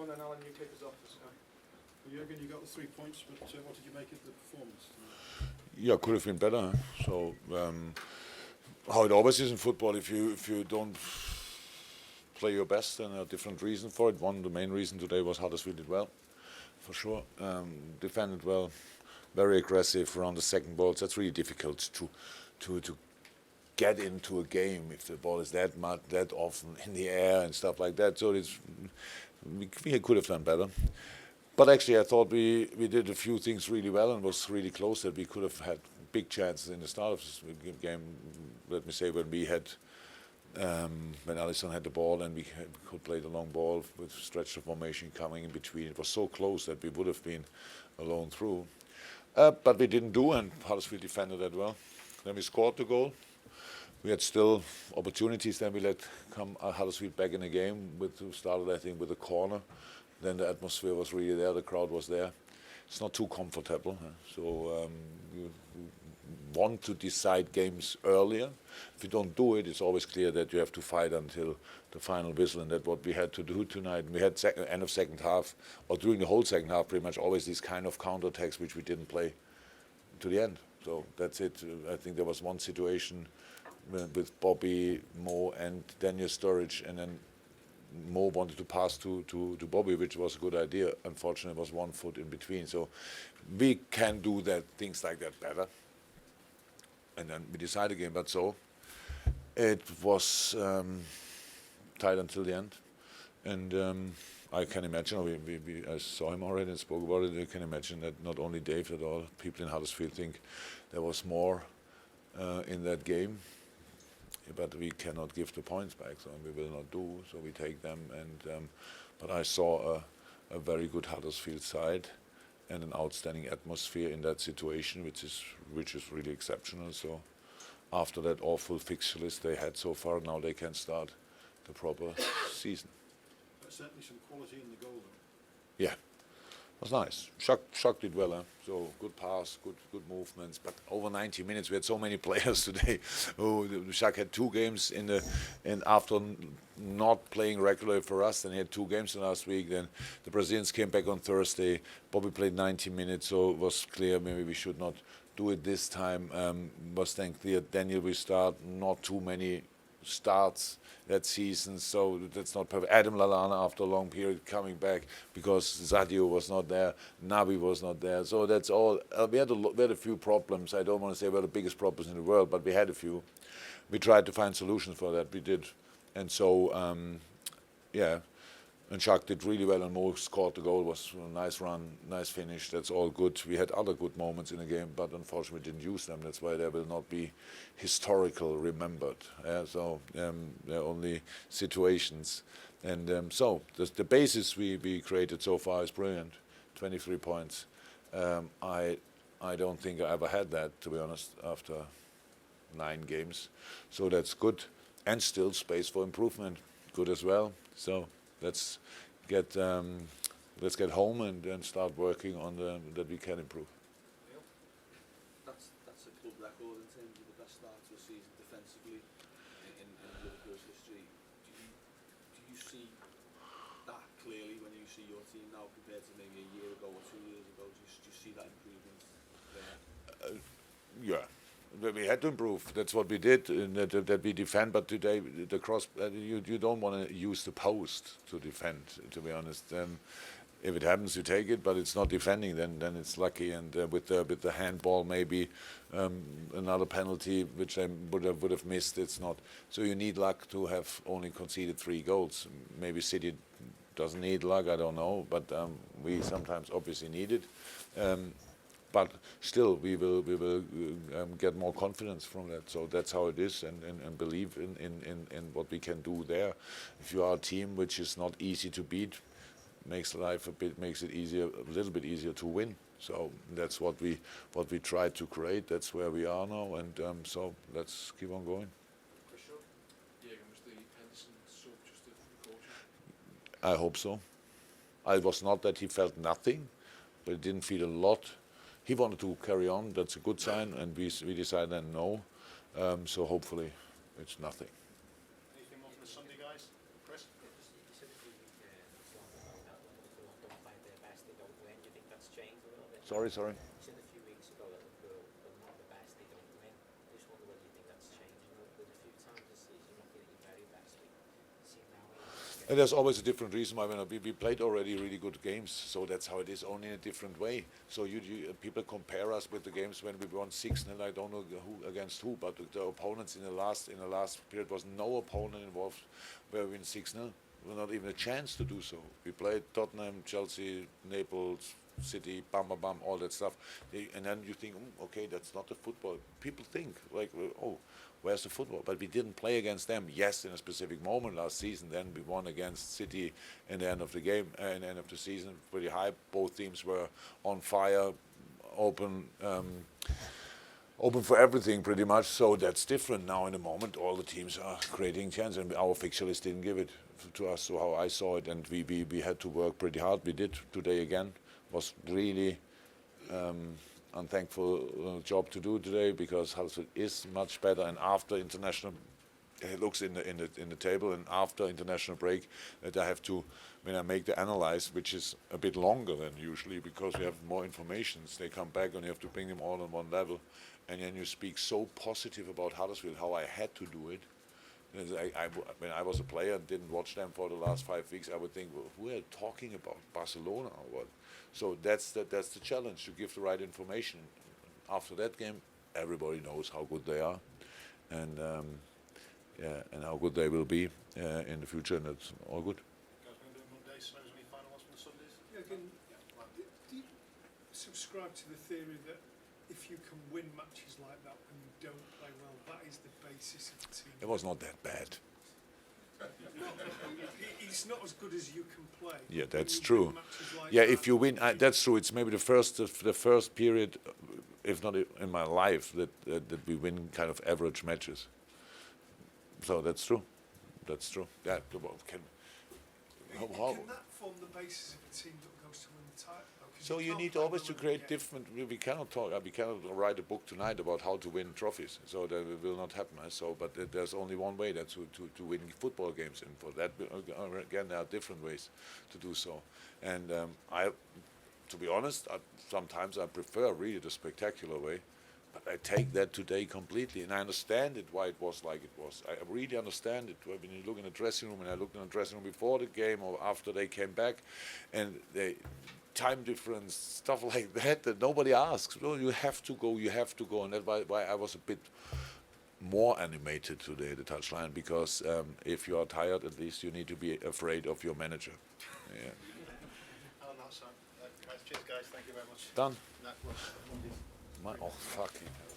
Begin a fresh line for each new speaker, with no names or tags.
on then, Alan, you kick us off this time.
Jurgen, you got the 3 points, but what did you make of the performance?
Yeah, could have been better. Huh? So how it always is in football, if you don't play your best, then a different reason for it. The main reason today was Huddersfield did well, for sure. Defended well, very aggressive around the second balls. That's really difficult to get into a game if the ball is that often in the air and stuff like that. So we could have done better. But actually, I thought we did a few things really well and was really close that we could have had big chances in the start of this game. Let me say when we had, when Alisson had the ball and we could play the long ball with stretch of formation coming in between. It was so close that we would have been alone through. But we didn't do, and Huddersfield defended that well. Then we scored the goal. We had still opportunities. Then we let Huddersfield back in the game. Started, I think, with a corner. Then the atmosphere was really there. The crowd was there. It's not too comfortable. So you want to decide games earlier. If you don't do it, it's always clear that you have to fight until the final whistle, and that's what we had to do tonight. We had end of second half, or during the whole second half, pretty much always these kind of counterattacks which we didn't play to the end. So that's it. I think there was one situation with Bobby, Mo, and Daniel Sturridge, and then Mo wanted to pass to Bobby, which was a good idea. Unfortunately, it was 1 foot in between. So we can do that, things like that better. And then we decided again. But so it was tight until the end. And I can imagine, I saw him already and spoke about it. I can imagine that not only Dave, but all people in Huddersfield think there was more in that game. But we cannot give the points back, so we will not do. So we take them. And but I saw a very good Huddersfield side and an outstanding atmosphere in that situation, which is really exceptional. So after that awful fixture list they had so far, now they can start the proper season.
But certainly some quality in the goal, though.
Yeah. It was nice. Schuck did well, huh? So good pass, good movements. But over 90 minutes, we had so many players today. Schuck had 2 games and after not playing regularly for us, then he had 2 games last week. Then the Brazilians came back on Thursday. Bobby played 90 minutes, so it was clear maybe we should not do it this time. Was then clear Daniel will start. Not too many starts that season, so that's not perfect. Adam Lallana, after a long period, coming back because Sadio was not there, Naby was not there, so that's all. We had a few problems. I don't want to say we're the biggest problems in the world, but we had a few. We tried to find solutions for that, we did. And so, yeah, and Schuck did really well, and Mo scored the goal. Was a nice run, nice finish. That's all good. We had other good moments in the game, but unfortunately didn't use them. That's why they will not be historical remembered. So they're only situations. And so the basis we created so far is brilliant. 23 points. I don't think I ever had that, to be honest, after 9 games. So that's good, and still space for improvement. Good as well. So let's get home and start working on that we can improve.
That's a club record in terms of the best start to a season defensively in Liverpool's history. Do you see that clearly when you see your team now compared to maybe a year ago or 2 years ago? Do you see that improvement there?
Yeah. We had to improve. That's what we did, that we defend. But today, the cross, you don't want to use the post to defend, to be honest. If it happens, you take it, but it's not defending, then it's lucky. And with the handball, maybe another penalty, which I would have missed. It's not. So you need luck to have only conceded 3 goals. Maybe City doesn't need luck, I don't know. But we sometimes obviously need it. But still, we will get more confidence from that. So that's how it is, and believe in what we can do there. If you are a team which is not easy to beat, makes it easier, a little bit easier to win. So that's what we try to create. That's where we are now, and so let's keep on going.
For sure. Jürgen, was the Henderson sub just a precaution?
I hope so. It was not that he felt nothing, but he didn't feel a lot. He wanted to carry on. That's a good sign, and we decided then no. So hopefully, it's nothing.
Anything more from the Sunday guys, Chris?
Sorry.
You said a few weeks ago that Liverpool are not the best, they don't win. I just wonder whether you think that's changed. You know, there's a few times this season you're not getting your very best, but you seem now
And there's always a different reason why we played already really good games, so that's how it is, only in a different way. So people compare us with the games when we won 6-0. I don't know who against who, but the opponents in the last period was no opponent involved where we win 6-0. Well, not even a chance to do so. We played Tottenham, Chelsea, Naples, City, bam, bam, bam, all that stuff. And then you think, okay, that's not the football. People think, like, oh, where's the football? But we didn't play against them. Yes, in a specific moment last season. Then we won against City in the end of the game, in the end of the season, pretty high. Both teams were on fire, open for everything pretty much. So that's different now. In the moment, all the teams are creating chance, and our fixture list didn't give it to us. So how I saw it, and we had to work pretty hard. We did today again. Was really unthankful job to do today, because Huddersfield is much better, and after international, it looks in the table, and after international break, that I have to, when I make the analyze, which is a bit longer than usually because we have more information. They come back and you have to bring them all on one level, and then you speak so positive about Huddersfield, how I had to do it. When I was a player and didn't watch them for the last 5 weeks, I would think, well, who are talking about Barcelona or what? So that's the challenge, to give the right information. After that game, everybody knows how good they are, and and how good they will be in the future, and that's all good.
Guys, we're going to do Mondays, so any final ones from the Sundays?
Yeah, again, do you subscribe to the theory that if you can win matches like that when you don't play well, that is the basis of the team?
It was not that bad.
It's not as good as you can play.
Yeah,
When
that's
you win
true.
matches like
Yeah,
that,
if you win, that's true. It's maybe the first period, if not in my life, that we win kind of average matches. So that's true. That's true. Yeah. Well,
Can that form the basis of a team that goes to win the title? though? 'Cause
So you
can't
need
play
always
well
to
and
create
get-
different. We cannot talk. We cannot write a book tonight about how to win trophies. So that will not happen. So, but there's only one way. That's to win football games, and for that, again, there are different ways to do so. And to be honest, sometimes I prefer really the spectacular way. But I take that today completely, and I understand it why it was like it was. I really understand it. When you look in the dressing room, and I looked in the dressing room before the game or after they came back, and they time difference, stuff like that nobody asks. No, you have to go, and that's why I was a bit more animated today at the touchline, because if you are tired, at least you need to be afraid of your manager. Yeah.
On that side. Cheers, guys. Thank you very much.
Done.
That was Mondays.
Oh, fucking hell.